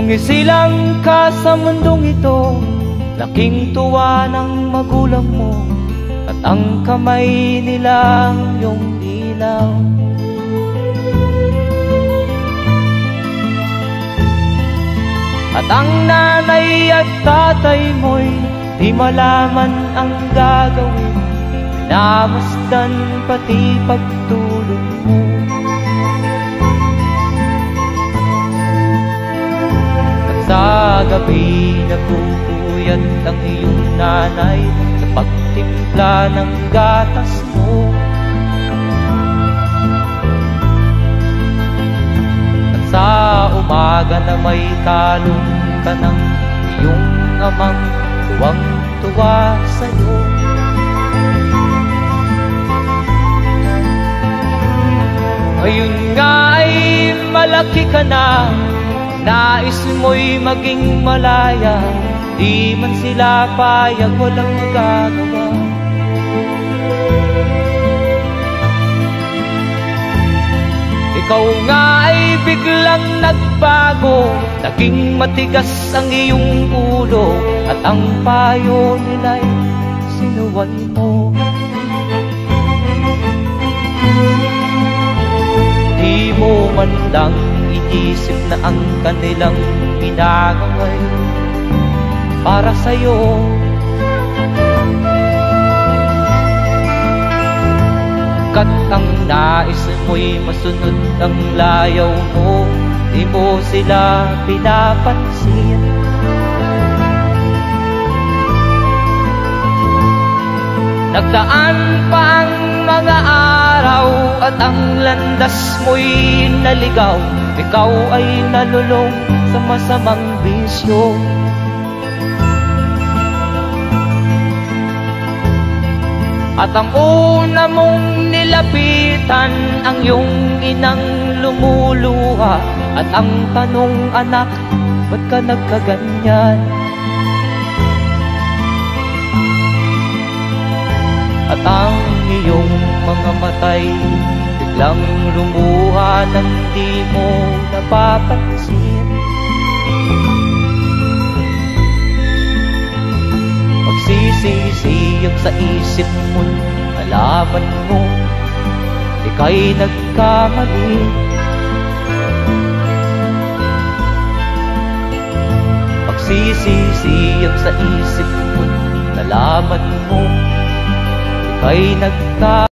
Sumisilang ka sa mundong ito, laking tuwa ng magulang mo, at ang kamay nila iyong ilaw. At ang nanay at tatay mo'y di malaman ang gagawin, namasdan pati pagtulog mo. Sa gabi nagpupuyat ang iyong nanay sa pagtimpla ng gatas mo. At sa umaga na may kalong ka ng iyong amang tuwang-tuwa sa'yo. Ngayon nga ay malaki ka na, nais mo'y maging malaya, di man sila payag, walang magagawa. Ikaw nga ay biglang nagbago, naging matigas ang iyong ulo, at ang payo nila'y sinuway mo. Di mo man lang inisip na ang kanilang ginagawa'y para sa'yo. Kat ang nais mo'y masunod ang layaw mo, di mo sila pinapansin. Nagdaan pa ang mga araw at ang landas mo'y naligaw, ikaw ay nalulong sa masamang bisyo. At ang una mong nilapitan ang iyong inang lumuluha, at ang tanong, anak, ba't ka nagkaganyan? At ang iyong mga matay biglang lumuha nang di mo napapansin. Magsisisiyag sa isip mo, nalaman mo ika'y nagkamali. Magsisisiyag sa isip mo, nalaman mo ika'y nagkamali.